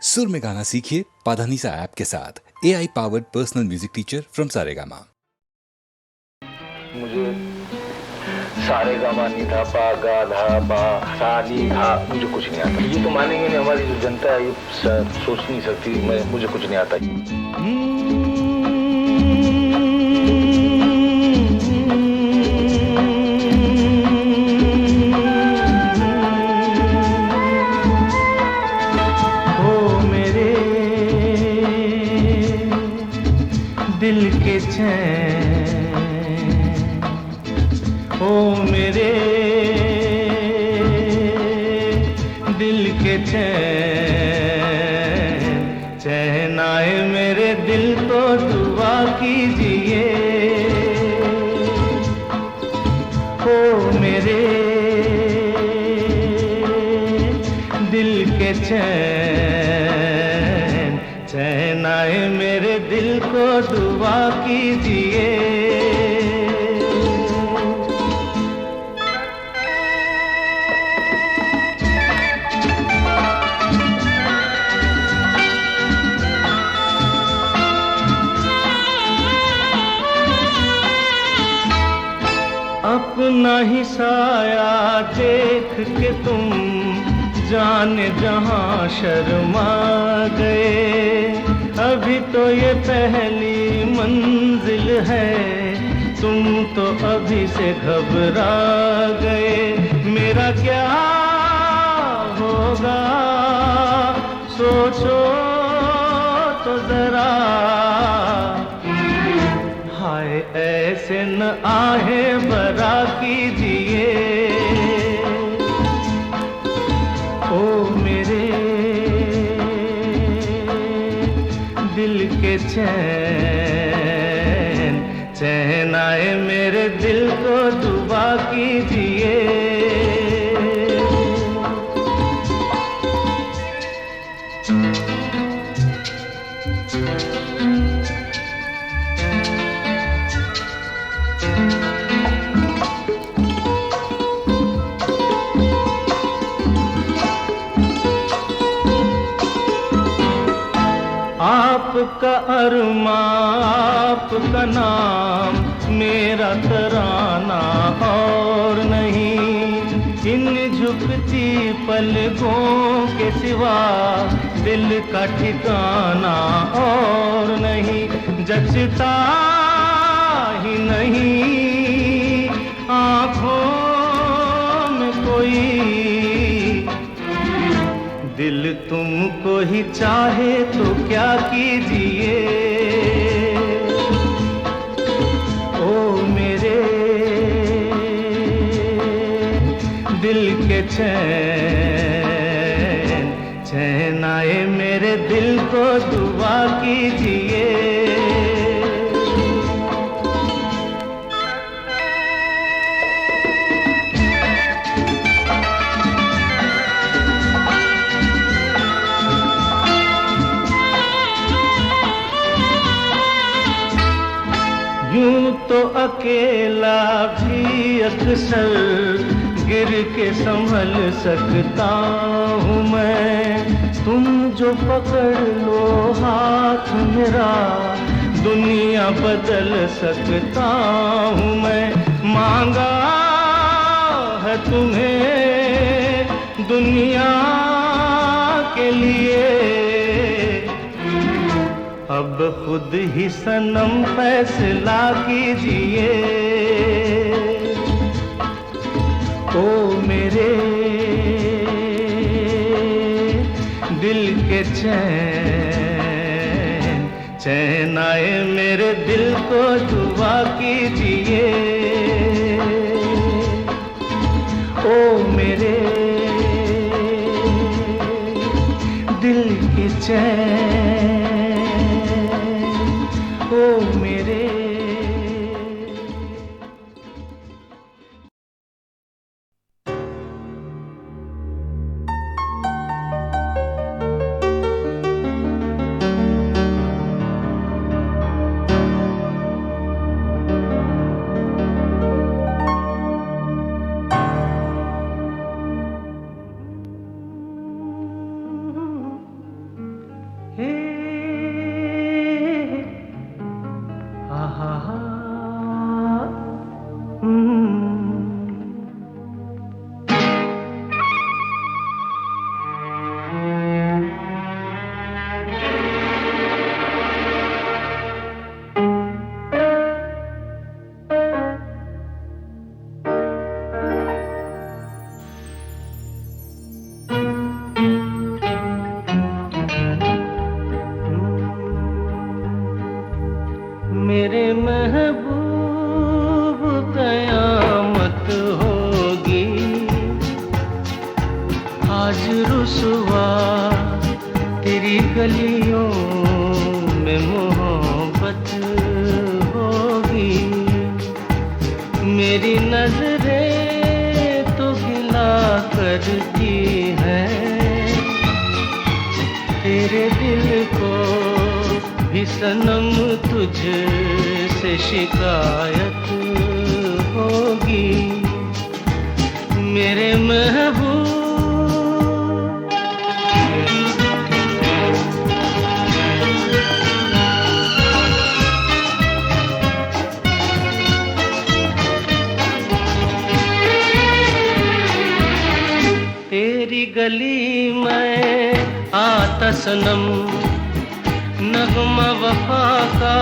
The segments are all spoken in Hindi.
सुर में गाना सीखिए पाधानीसा ऐप के साथ। AI powered personal music teacher from Saregama. मुझे सारे गामा नी धा पा गा धा पा सा नी धा मुझे कुछ नहीं आता। ये तो मानेंगे नहीं, हमारी जो जनता है ये सोच नहीं सकती। मुझे कुछ नहीं आता। ओ मेरे दिल के चैन, ओ मेरे दिल के चैन, चैन आए मेरे दिल को दुआ कीजिए। ओ मेरे दिल के चैन, चैन आए मेरे दिल को दुआ कीजिए। अपना ही साया देख के तुम जाने जहां शर्मा गए। अभी तो ये पहली मंजिल है, तुम तो अभी से घबरा गए। मेरा क्या होगा सोचो तो जरा, हाय ऐसे न आहे बरा कीजिए। ओ मेरे दिल के चैन, चैन आए मेरे दिल को दुआ कीजिए। आपका अरमा आपका नाम, मेरा तराना और नहीं। इन झुकती पलकों के सिवा दिल का ठिकाना और नहीं। जचता ही नहीं आँखों में कोई, दिल तुमको ही चाहे तो क्या कीजिए। ओ मेरे दिल के चैन, चैन आए मेरे दिल को दुआ कीजिए। यूं तो अकेला भी अक्सर गिर के संभल सकता हूँ मैं। तुम जो पकड़ लो हाथ मेरा, दुनिया बदल सकता हूँ मैं। मांगा है तुम्हें दुनिया के लिए, अब खुद ही सनम फैसला कीजिए। ओ मेरे दिल के चैन, चैन आए मेरे दिल को दुआ कीजिए। ओ मेरे दिल के चैन, ओ मेरे। तेरी गलियों में मोहब्बत होगी। मेरी नजरें तो गिला करती हैं, तेरे दिल को भी सनम तुझसे शिकायत होगी। मेरे महबूब तेरी गली में आता सनम, नगमा वफा का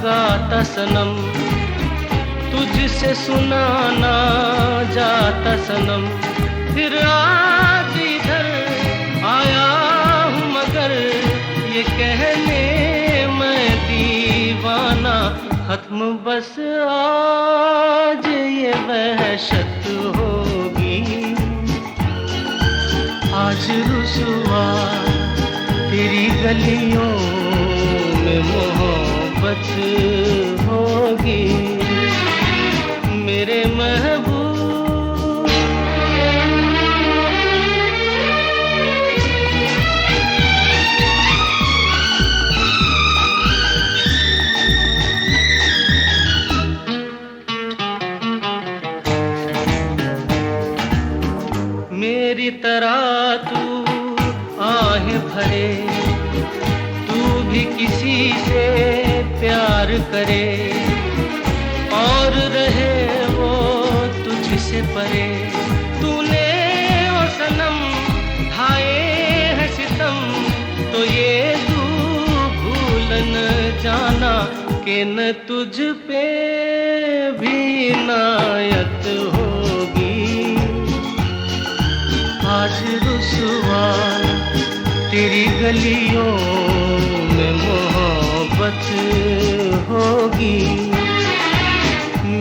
गाता सनम, तुझसे सुनाना जाता सनम। फिर आज इधर आया हूँ मगर ये कहने मैं दीवाना, खत्म बस आज ये वहशत होगी। आज रुसवा तेरी गलियों में मोहब्बत होगी। मेरे महबूब मेरी तरह तू आहें भरे, तू भी किसी से प्यार करे और रहे वो तुझसे परे। तूने ओ सनम ढाए है सितम, तो ये तू भूल न जाना कि न तुझ पे भी नायत होगी। आज रुसवा तेरी गलियों में मोहब्बत होगी।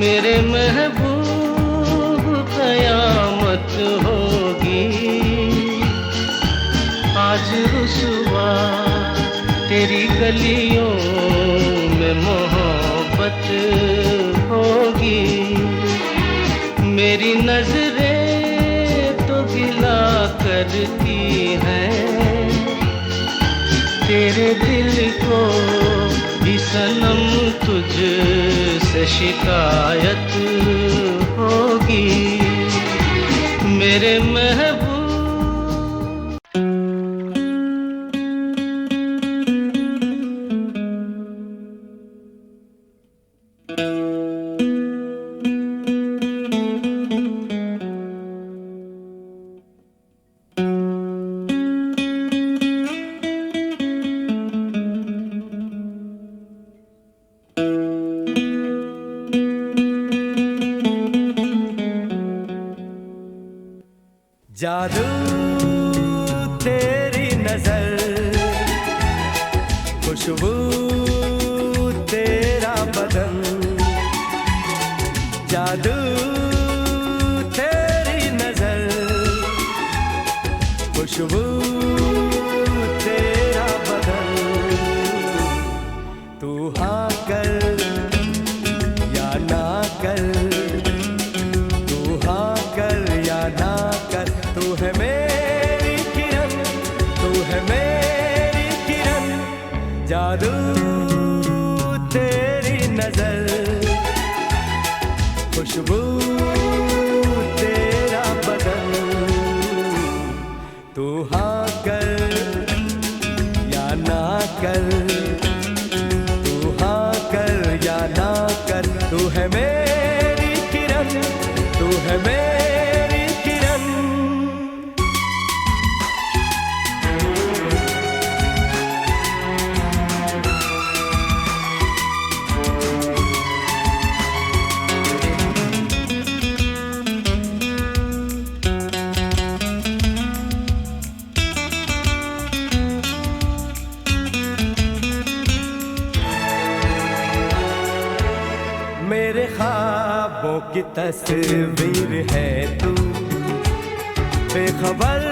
मेरे महबूब कयामत होगी। आज रुसवा तेरी गलियों में मोहब्बत होगी। मेरी नजरें तो गिला करती हैं, तेरे दिल को भी सनम तुझसे शिकायत होगी। मेरे महबूब जादू तेरी नजर, खुशबू तेरा बदन, जादू तेरी नजर, खुशबू तेरा बदन। तू हाँ कर या ना कर, तू हाँ कर या ना कर, तू है मेरी किरण, तू है मेरी किरण। जादू तेरी नजर, खुशबू तेरा बदन। तू हाँ कर या ना कर, तू हाँ कर या ना कर, तू है मेरी किरण, तू है मेरी किरण। मेरे ख्वाबों की तस्वीर है तू, बेखबर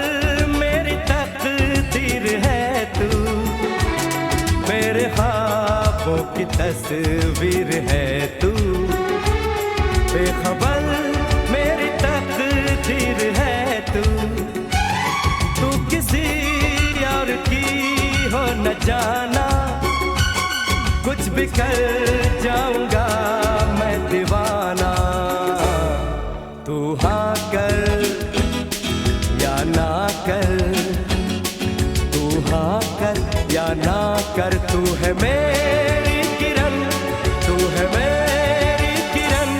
मेरी तकदीर है तू। की तस्वीर है तू, बेखबर मेरी तकदीर है तू। तू किसी और की हो न जाना, कुछ भी कर जाऊंगा मैं दीवाना। तू हाँ कर या ना कर, तू हाँ कर या ना कर, तू है मेरी किरण, तू है मेरी किरण।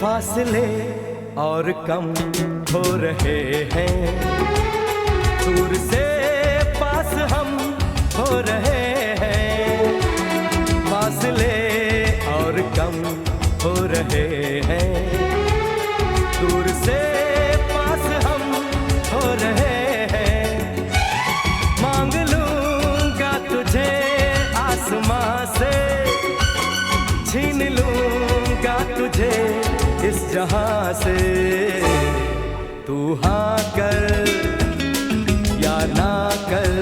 फासले और कम हो रहे हैं, दूर से पास हम हो रहे हैं। फासले और कम हो रहे हैं, दूर से पास हम हो रहे हैं। मांग लूंगा तुझे आसमां से, छीन लूंगा तुझे इस जहां से। तू हाँ कर या ना कर,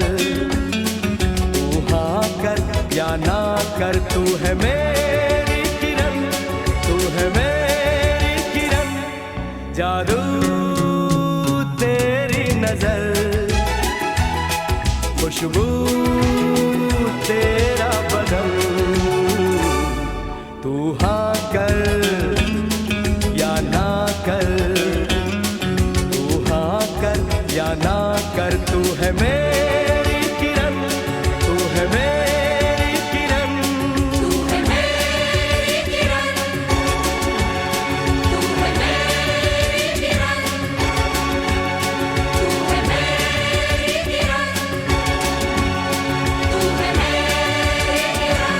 तू हाँ कर या ना कर, तू है मेरी किरण, तू है मेरी किरण। जादू तेरी नजर, खुशबू तेरा बदन। तू हाँ कर या ना कर, तू हाँ कर या ना कर, तू है मेरी किरण, तू है मेरी किरण। तू है मेरी किरण, तू है मेरी किरण, तू है मेरी किरण, तू है मेरी किरण।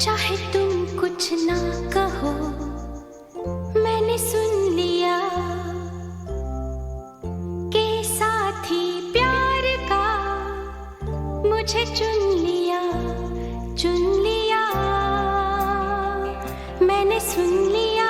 चाहे तुम कुछ ना कहो, मैंने सुन लिया के साथी प्यार का मुझे चुन लिया, चुन लिया, मैंने सुन लिया।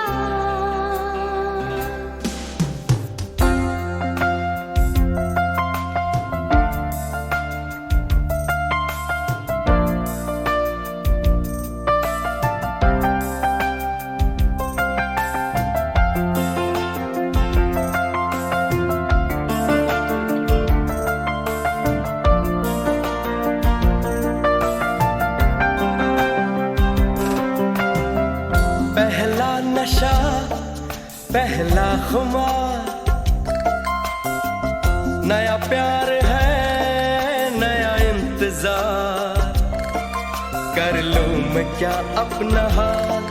पहला नशा, पहला खुमार, नया प्यार है, नया इंतजार। कर लूं मैं क्या अपना हाल,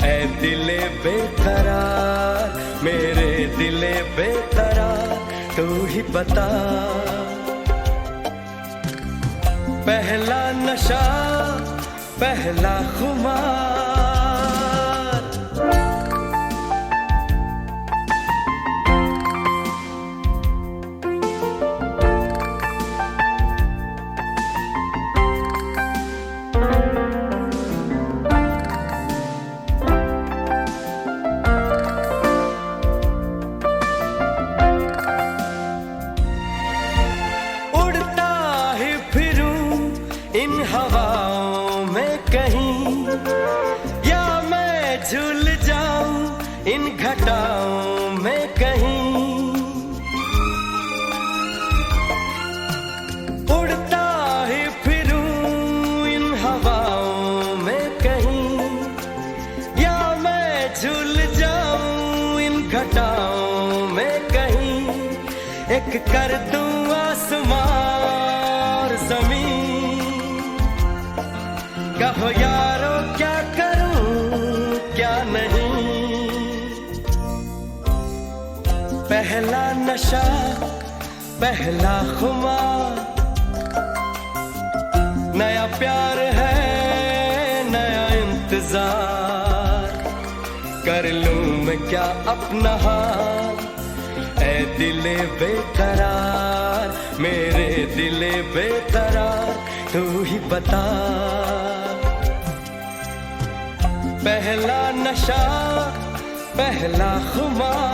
ऐ दिले बेकरार, मेरे दिले बेकरार, तू ही बता। पहला नशा, पहला खुमार। इन हवाओं में कहीं, या मैं झूल जाऊं इन घटाओं में कहीं। उड़ता ही फिरूं इन हवाओं में कहीं, या कर दूं आसमां और ज़मीन। कहो यारो क्या करूं क्या नहीं। पहला नशा पहला खुमार, नया प्यार है नया इंतजार। कर लूं मैं क्या अपना हाल, ऐ दिले बेकरार मेरे दिले बेकरार, तू ही बता। पहला नशा पहला खुमार।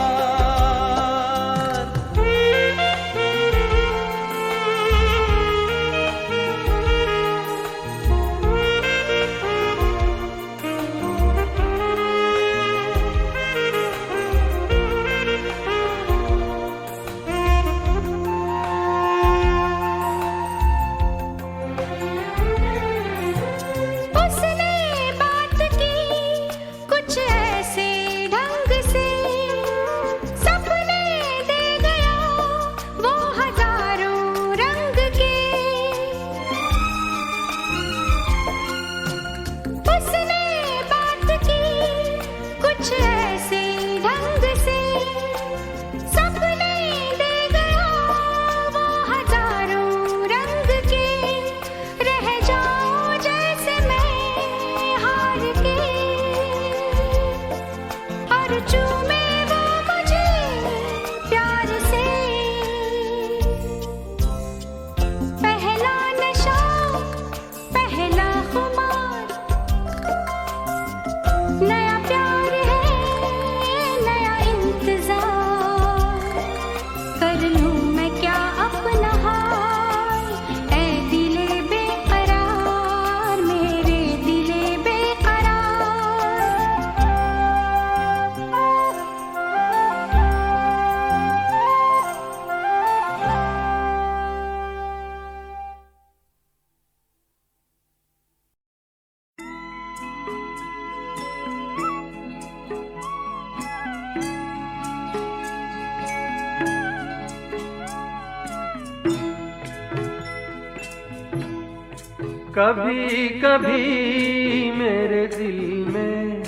कभी कभी मेरे दिल में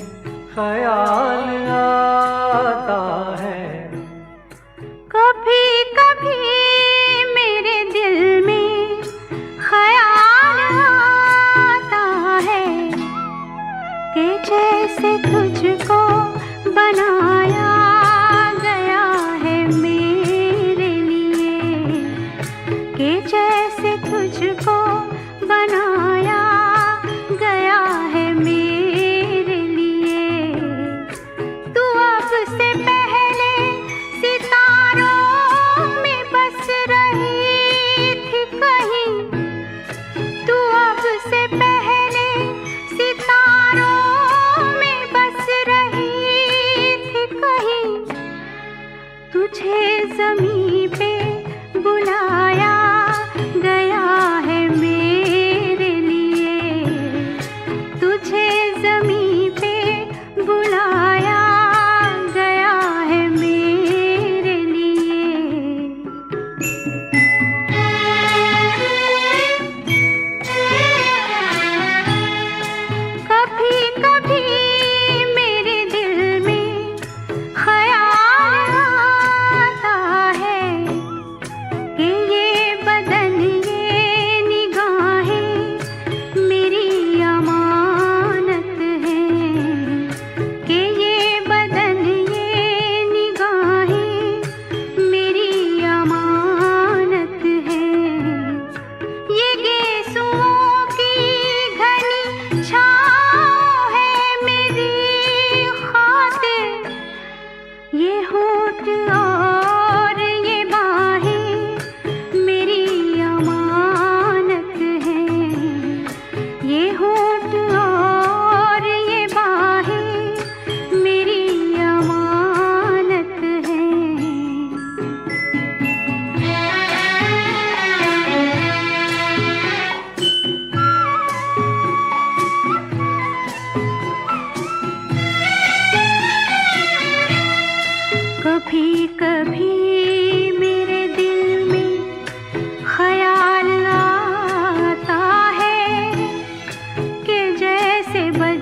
ख्याल आता है, कभी कभी मेरे दिल में ख्याल आता है कि जैसे तुझको बनाया गया है मेरे लिए, कि जैसे तुझको बनाया गया है मेरे लिए। तू अब से पहले सितारों में बस रही थी कहीं, तू अब से पहले सितारों में बस रही थी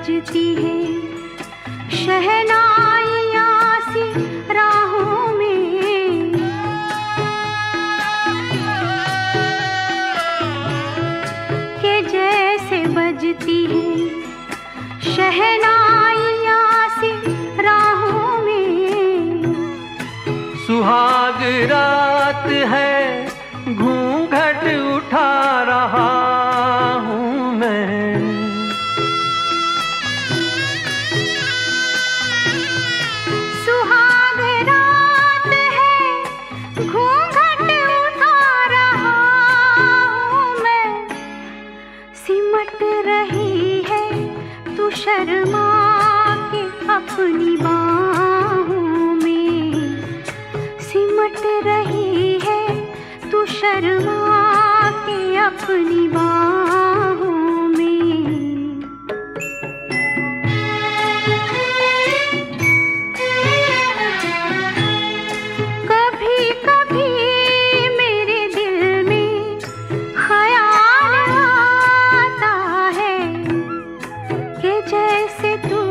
बजती है शहनाइयाँ सी राहों में, के जैसे बजती है शहनाइयाँ सी राहों में। सुहाग रात है घूंघट उठा रहा हूँ मैं, सुहाग रात है घूंघट उठा रहा हूँ मैं। सिमट रही है तू शर्मा के अपनी बाहों में, सिमट रही है तू शर्मा के अपनी बाहों में। कभी कभी मेरे दिल में ख्याल आता है कि जैसे तू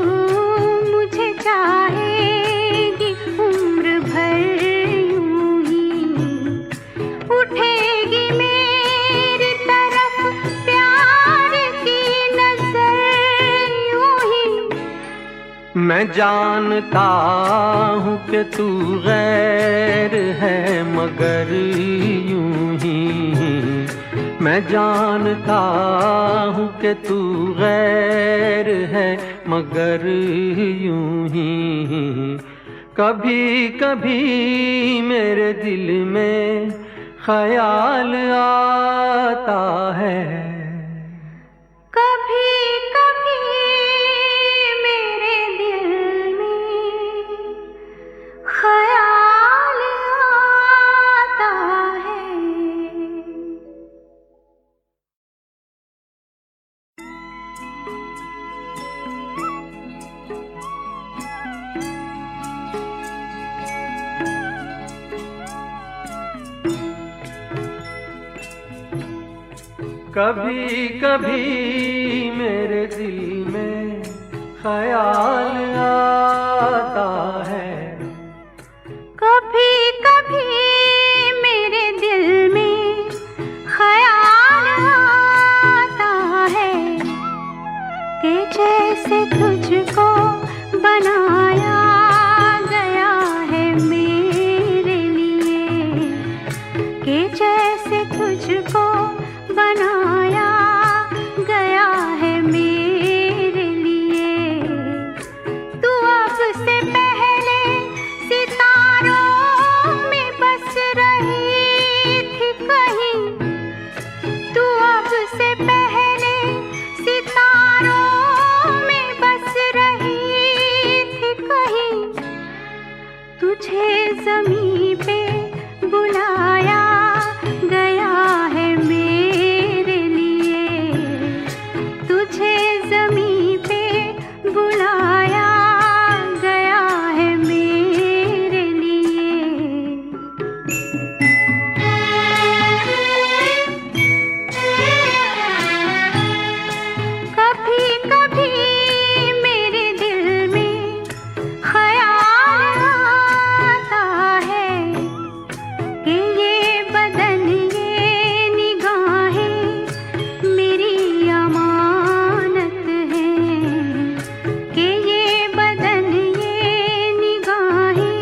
मुझे चाहेगी उम्र भर यूं ही, उठेगी मेरी तरफ प्यार की नजर यूं ही। मैं जानता हूँ कि तू गैर है मगर यूं ही, मैं जानता हूँ कि तू गैर है मगर यूं ही। कभी कभी मेरे दिल में ख्याल आता है, कभी कभी मेरे दिल में ख्याल आता है। कभी कभी मेरे दिल में ख्याल आता है, कभी कभी मेरे दिल में ख्याल आता है कि जैसे तुझको बनाया गया है मेरे लिए, कि जैसे तुझको बनाया गया है मेरे लिए। तू अब से पहले सितारों में बस रही थी कहीं, तू अब से पहले सितारों में बस रही थी कहीं। तुझे ज़मीं पे बुलाया गया है मेरे लिए, तुझे ज़मीं पे बुलाया गया है मेरे लिए। कभी कभी मेरे दिल में ख्याल आता है कि ये बदन ये निगाहें मेरी अमानत हैं, कि ये बदन ये निगाहें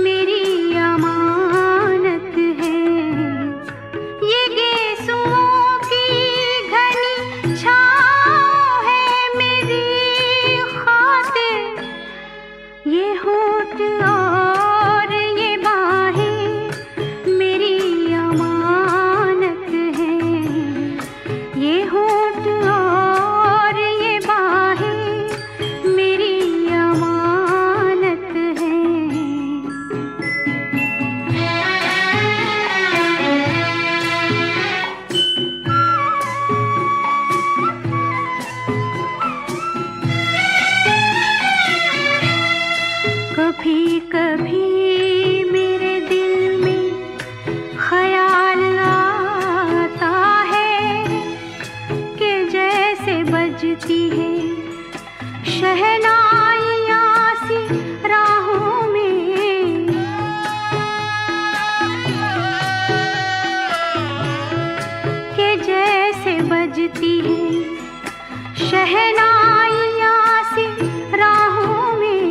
मेरी अमानत हैं। ये गेसुओं की घनी छाँव है मेरी खातिर, ये होठ और ये बाहें मेरी अमानत हैं, ये होठ और ये बाहें मेरी अमानत हैं। कभी कभी मेरे दिल में ख्याल आता है कि जैसे बजती है शहनाइयाँ सी राहों में, के जैसे बजती है शहनाइयाँ सी राहों में।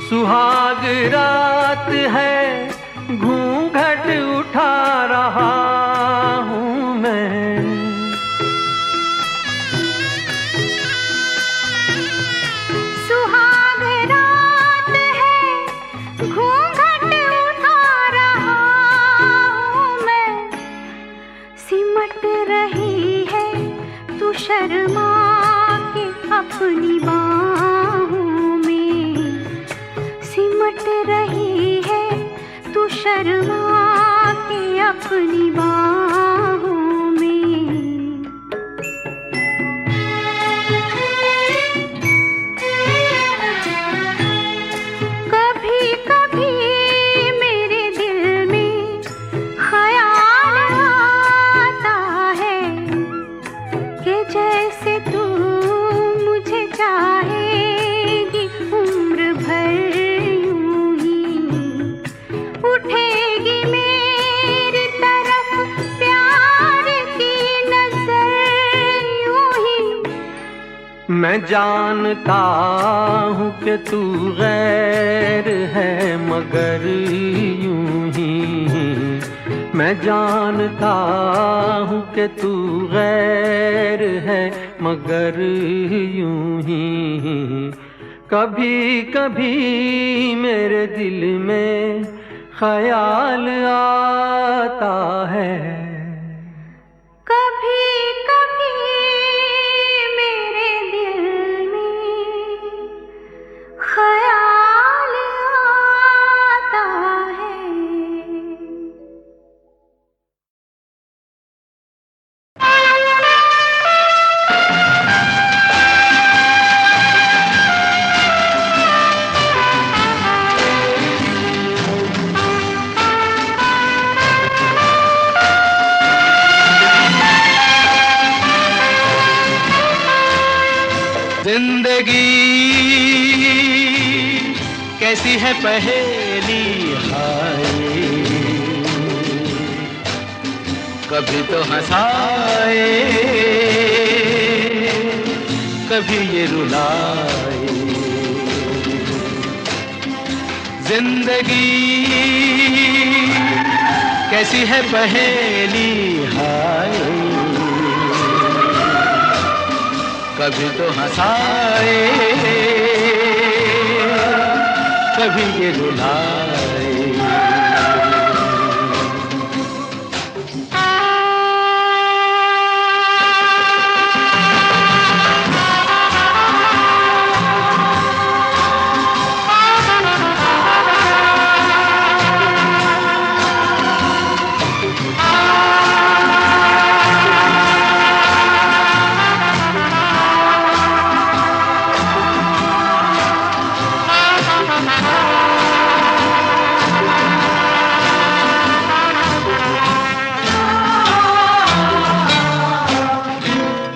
सुहाग रात है घूंघट उठा रहा हूँ मैं, सुहाग रात है घूंघट उठा रहा हूँ मैं। सिमट रही है तू शर्मा के अपनी बाहों में, सिमट रही है तू शर्मा के अपनी बाहों में। कभी कभी मेरे दिल में ख्याल आता है कि जैसे तू मुझे चाहेगी उम्र भर यूं ही, उठेगी मेरी तरफ प्यार की नजर यूं ही। मैं जानता हूँ कि तू गैर है मगर यूं ही, मैं जानता हूँ कि तू गैर है मगर यूं ही। कभी कभी मेरे दिल में ख्याल आता है, कभी कभी मेरे दिल में ख्याल आता है। जिंदगी कैसी है पहेली हाय, कभी तो हंसाए कभी ये रुलाए। जिंदगी कैसी है पहेली हाय, कभी तो हंसाए कभी ये रुलाए।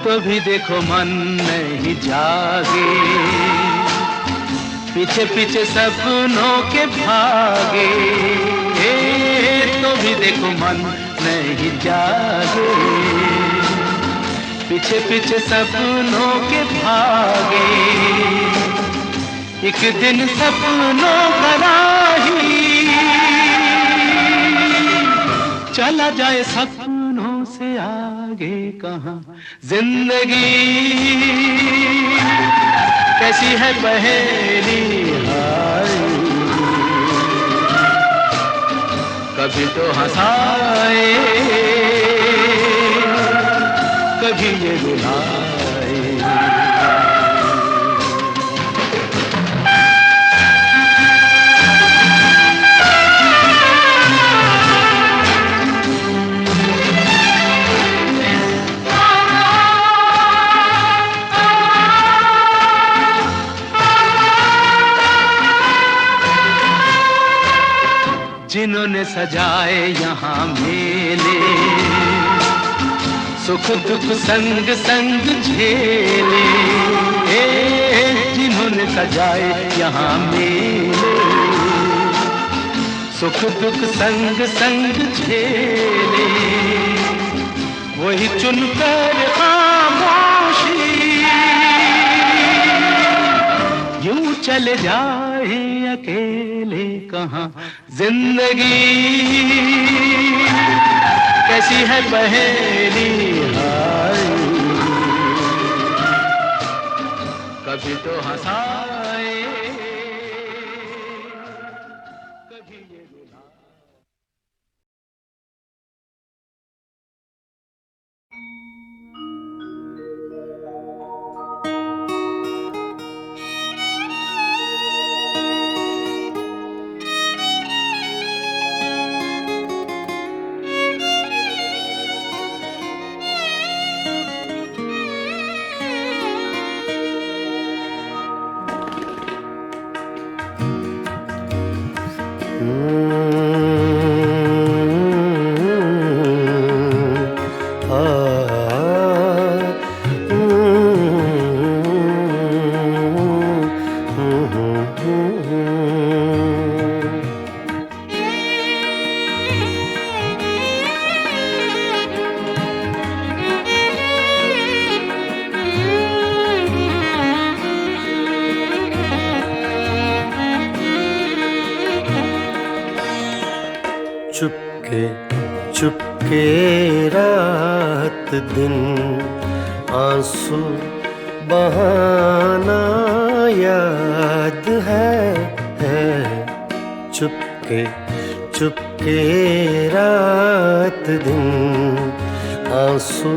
तो भी देखो मन नहीं जागे, पीछे पीछे सपनों के भागे। तो भी देखो मन नहीं जागे, पीछे पीछे सपनों के भागे। एक दिन सपनों का राही चला जाए सपनों से आगे कहाँ। जिंदगी कैसी है पहेली हाय, कभी तो हंसाए कभी ये रुलाए। जिन्होंने सजाए यहाँ मेले, सुख दुख संग संग झेले। सजाए यहाँ मेले, सुख दुख संग संग झेले, वही चुनकर खामोशी यूं चले जाए अकेले कहाँ। जिंदगी कैसी है पहेली, हाय कभी तो हंसाए कभी ये रुलाए। चुपके चुपके रात दिन आंसू बहाना याद है। चुपके चुपके रात दिन आंसू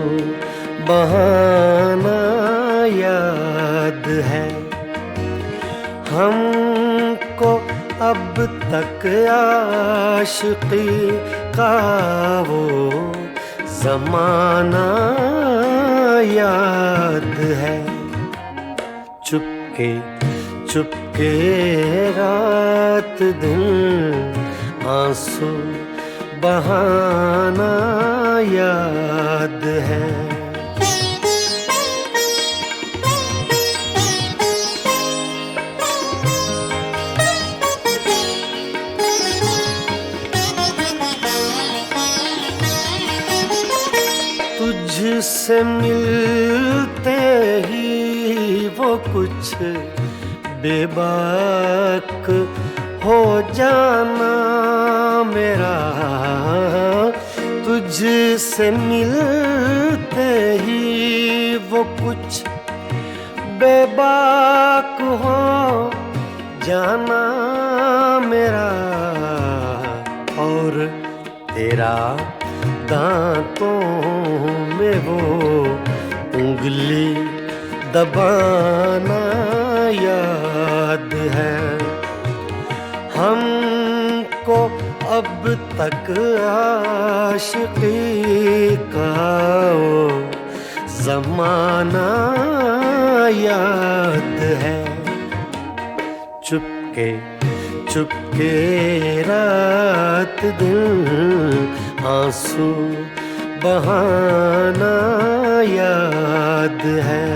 बहाना याद है। हमको अब तक आशिकी का वो ज़माना याद है। चुपके चुपके रात दिन आंसू बहाना याद है। तुझसे मिलते ही वो कुछ बेबाक हो जाना मेरा। तुझसे मिलते ही वो कुछ बेबाक हो जाना मेरा। और तेरा दांतों में वो उंगली दबाना याद है। हमको अब तक आशिकी का वो ज़माना याद है। चुपके चुपके रात दिन आंसू बहाना याद है।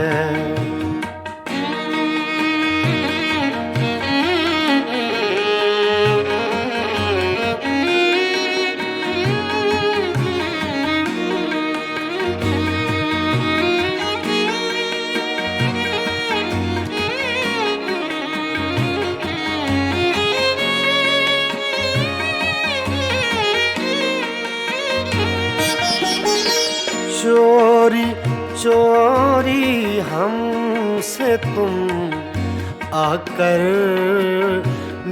चोरी चोरी हमसे तुम आकर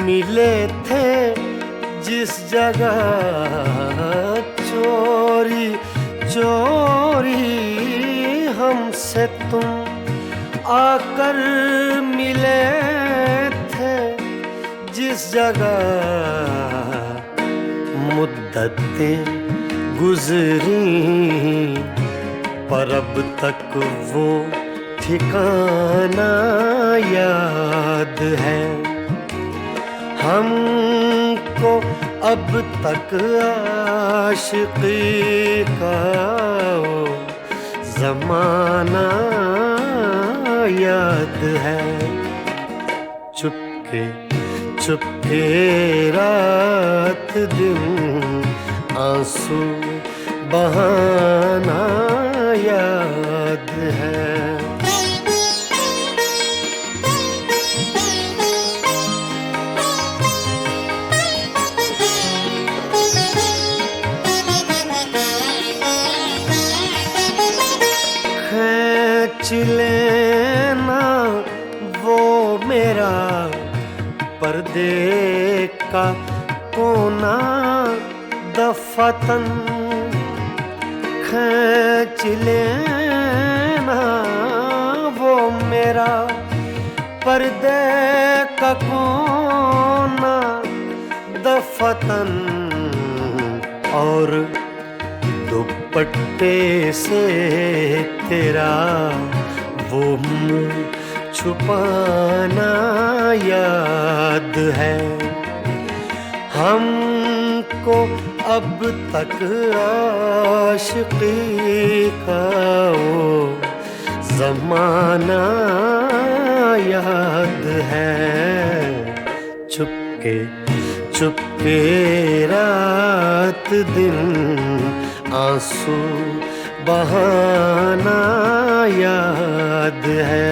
मिले थे जिस जगह। चोरी चोरी हमसे तुम आकर मिले थे जिस जगह। मुद्दतें गुजरी पर अब तक वो ठिकाना याद है। हमको अब तक आशिकी का वो ज़माना याद है। चुपके चुपके रात दिन आंसू बहाना याद है। खींच लेना वो मेरा पर्दे का कोना दफतन, खींच लेना वो मेरा पर्दे का कोना दफतन, और दुपट्टे से तेरा वो मुँह छुपाना याद है। हमको अब तक आशिकी का वो ज़माना याद है। चुपके चुपके रात दिन आंसू बहाना याद है।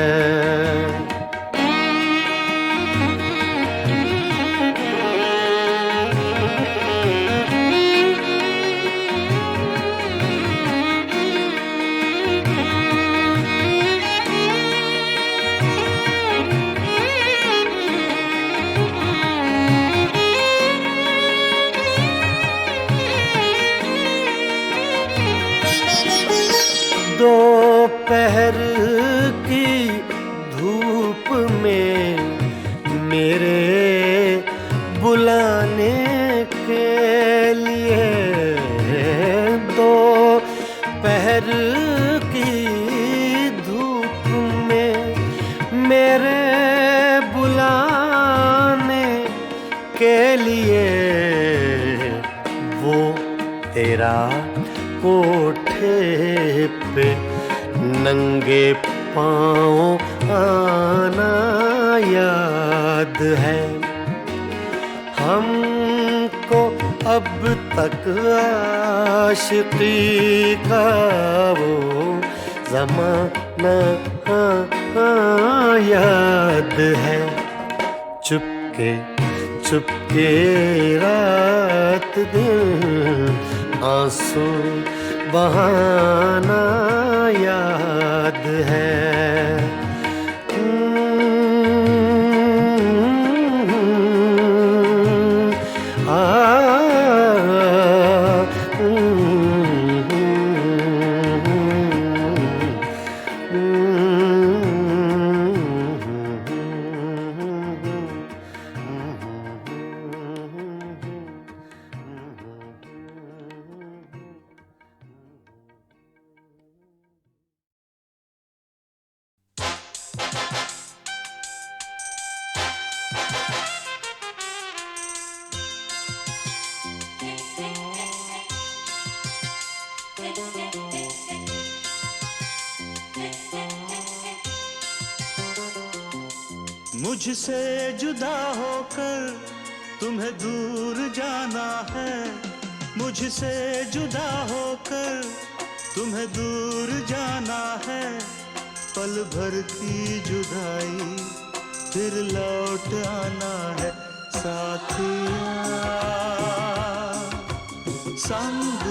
दोपहर की धूप में मेरे बुलाने के लिए, दोपहर की धूप में मेरे बुलाने के लिए, वो तेरा कोठे पे नंगे पाँव आना याद है। हमको अब तक आशिकी का वो ज़माना याद है। चुपके चुपके रात दिन आंसू बहाना याद है। मुझसे जुदा होकर तुम्हें दूर जाना है, मुझसे जुदा होकर तुम्हें दूर जाना है। पल भर की जुदाई फिर लौट आना है साथिया, संग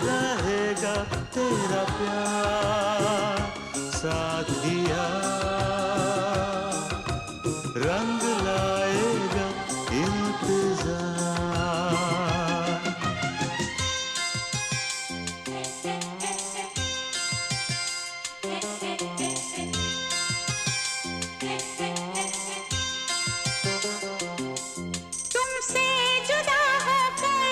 रहेगा तेरा प्यार साथिया, रंग लाएगा इंतजार। तुमसे जुदा होकर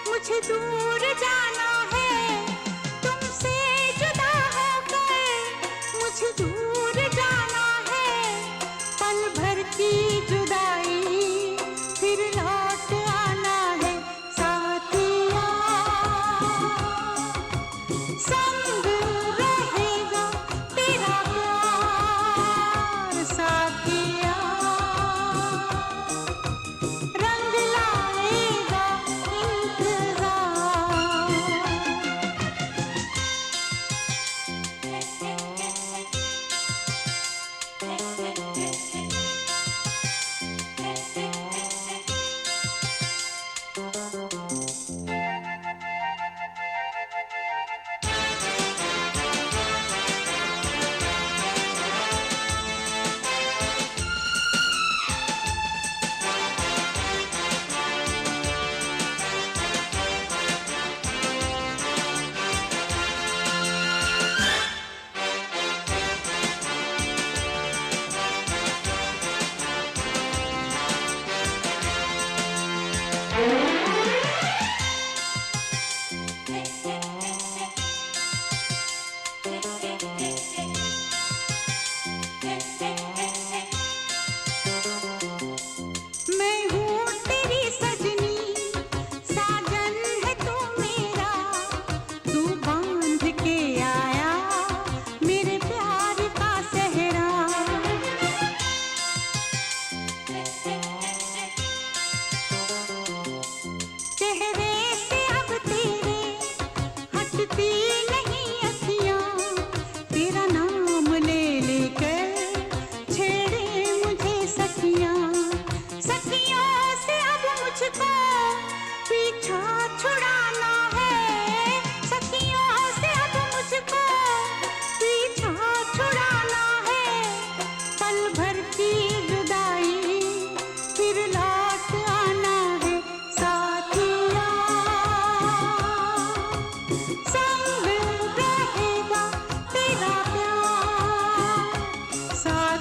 मुझे दूर जाना है, तुमसे जुदा होकर मुझे दूर जाना है। पल भर की जुदाई फिर लौट आना है साथिया, संग रहेगा तेरा प्यार साथिया,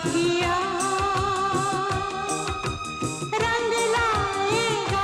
आँखियाँ रंग लाएगा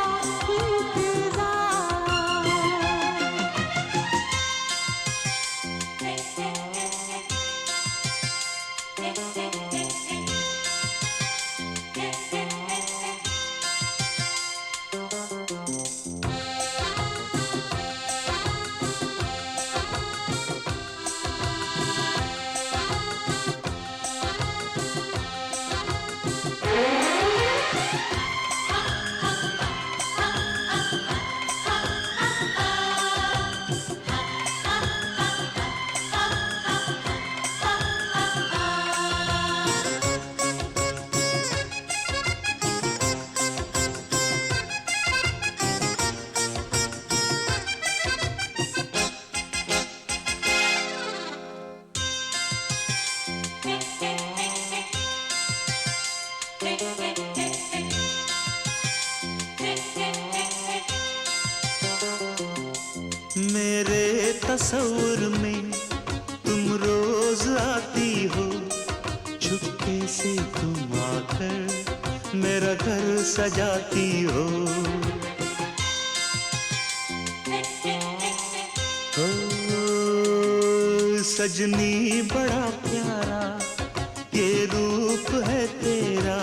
मेरे तस्वुर में तुम रोज आती हो, चुपके से तुम आकर मेरा घर सजाती हो। सजनी बड़ा प्यारा ये रूप है तेरा,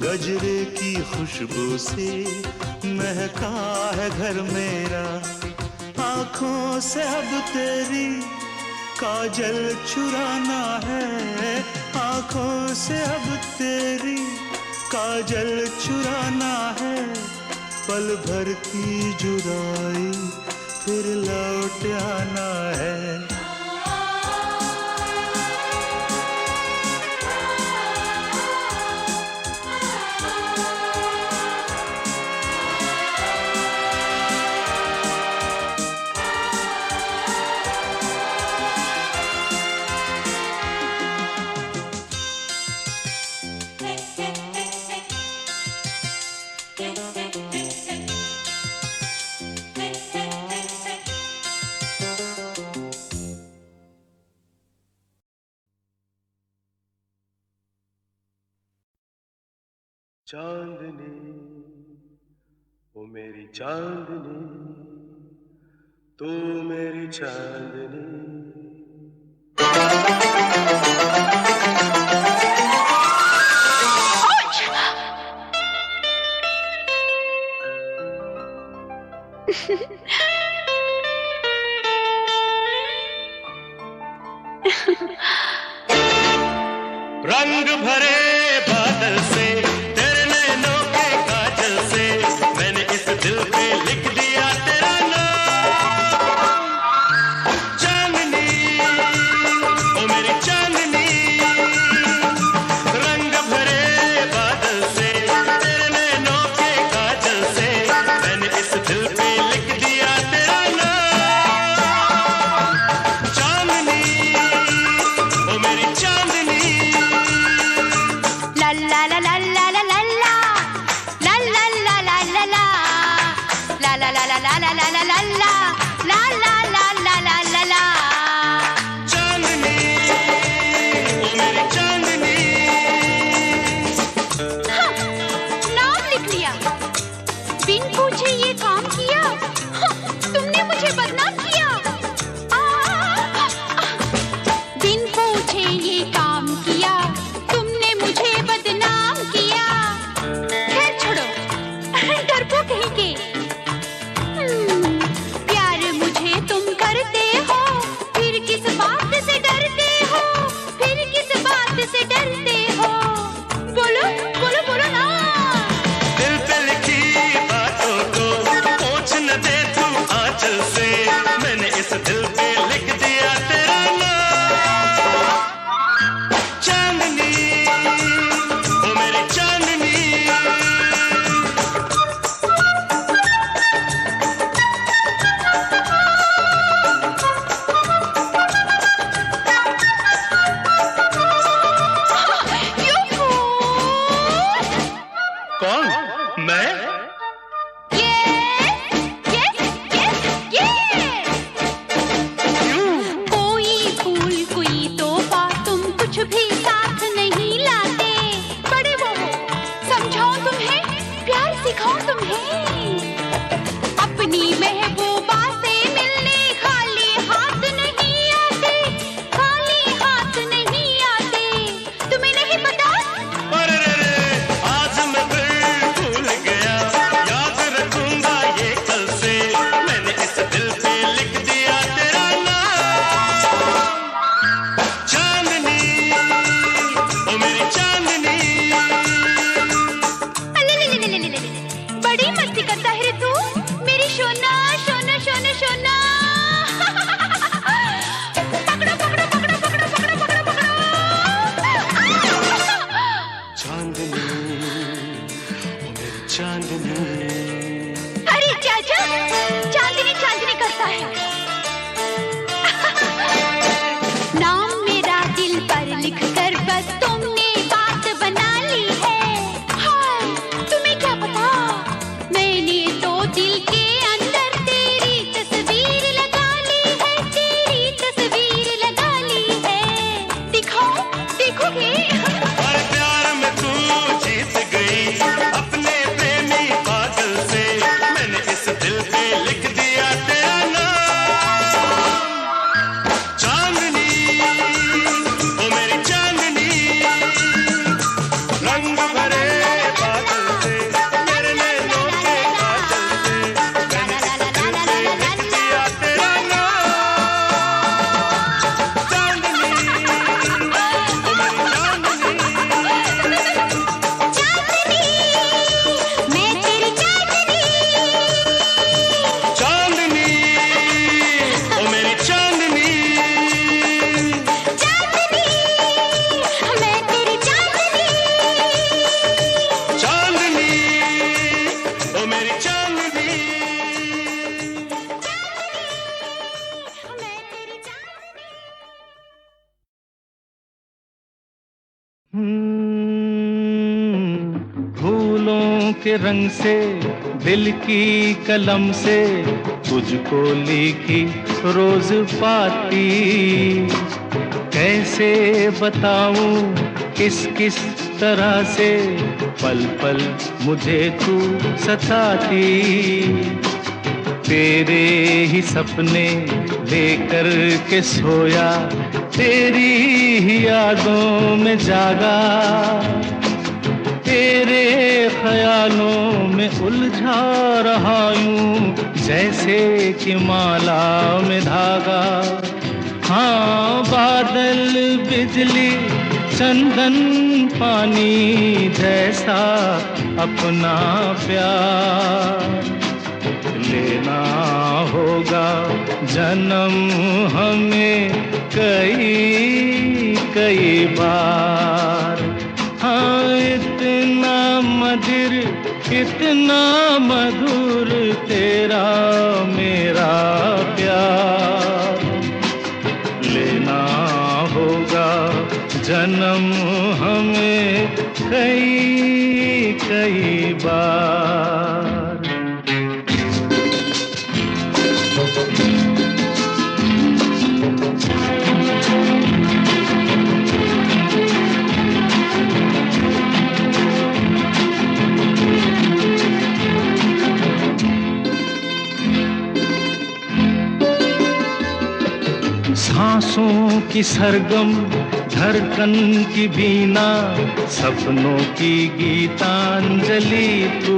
गजरे की खुशबू से महका है घर मेरा। आँखों से अब तेरी काजल चुराना है, आँखों से अब तेरी काजल चुराना है। पल भर की जुदाई फिर लौट आना है। चांदनी ओ मेरी चांदनी, तू मेरी चांदनी। रंग भरे बादल से तेरे नैनों के काजल से मैंने इस दिल पे लिख दिया तेरा नाम। चांदनी ओ मेरी चांदनी, रंग भरे बादल से तेरे नैनों के काजल से मैंने इस दिल पे लिख दिया तेरा नाम। चांदनी ओ मेरी चांदनी। La la la la la la देखोगे? और प्यार में तू जीत गई अपने प्रेमी पागल से, मैंने इस दिल पे लिख दिया तेरा नाम। चांदनी ओ मेरी चांदनी, रंग भरे बादल से, मेरे नैनों के काजल से, मैंने इस दिल पे लिख दिया तेरा नाम। चांदनी ओ मेरी चांदनी, चांदनी मैं तेरी चांदनी, चांदनी ओ मेरी चांदनी, चांदनी मैं तेरी चांदनी, चांदनी ओ मेरी चांदनी। मैं तेरी चांदनी। फूलों के रंग से दिल की कलम से तुझको लिखी रोज पाती, कैसे बताऊं किस किस तरह से पल पल मुझे तू सताती। तेरे ही सपने लेकर के सोया, तेरी ही यादों में जागा, तेरे ख्यालों में उलझा रहा यूं जैसे कि माला में धागा। हाँ बादल बिजली चंदन पानी जैसा अपना प्यार लेना होगा जन्म हमें कई कई बार। हाँ इतना मधुर इतना मधुर तेरा मेरा प्यार, लेना होगा जन्म हमें कई कई बार। सांसों की सरगम धड़कन की बीना, सपनों की गीतांजलि तू,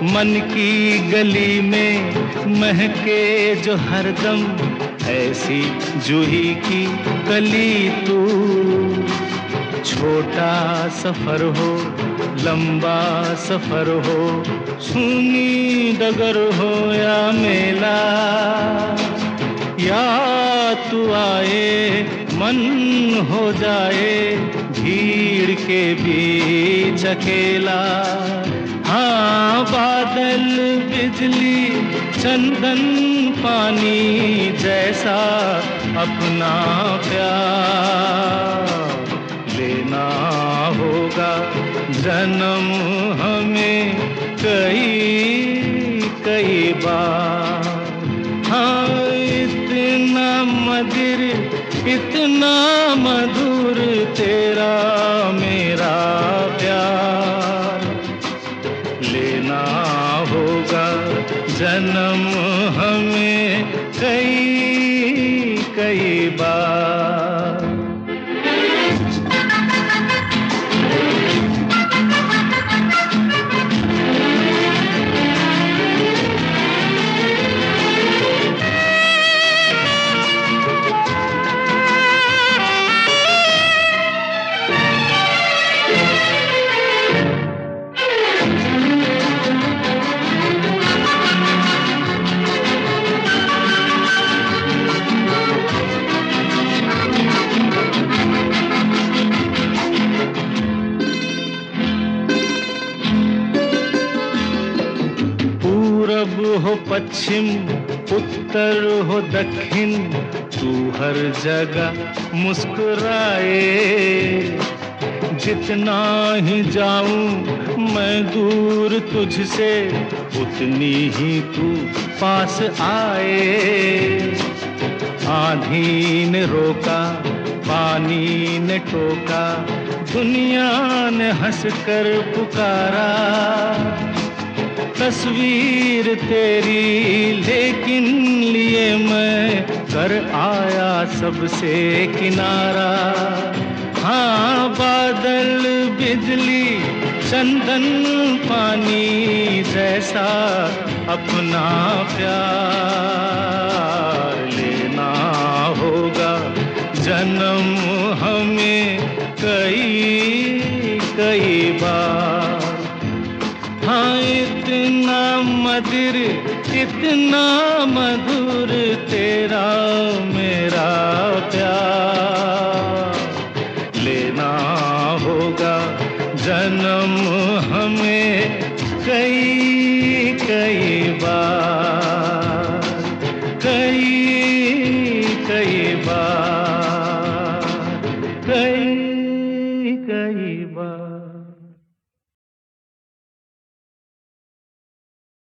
मन की गली में महके जो हरदम ऐसी जूही की कली तू। छोटा सफर हो लंबा सफर हो, सूनी डगर हो या मेला, या तू आए मन हो जाए भीड़ के बीच अकेला। हाँ बादल बिजली चंदन पानी जैसा अपना प्यार लेना होगा जन्म हमें कई कई बार। हाँ इतना मधुर इतना मधुर तेरा मेरा प्यार, लेना होगा जन्म हमें कई कई बार। हो पश्चिम उत्तर हो दक्षिण, तू हर जगह मुस्कुराए। जितना ही जाऊं मैं दूर तुझसे, उतनी ही तू पास आए। आंधी ने रोका पानी ने टोका, दुनिया ने हंसकर पुकारा। तस्वीर तेरी लेकिन लिए मैं कर आया सबसे किनारा। हाँ, बादल बिजली चंदन पानी जैसा अपना प्यार लेना होगा जन्म हमें कई कई बार। हाँ, इतना मधुर इतना मधुर तेरा मेरा प्यार लेना होगा जन्म हमें कई कई बार, कई कई बार, कई कई बार।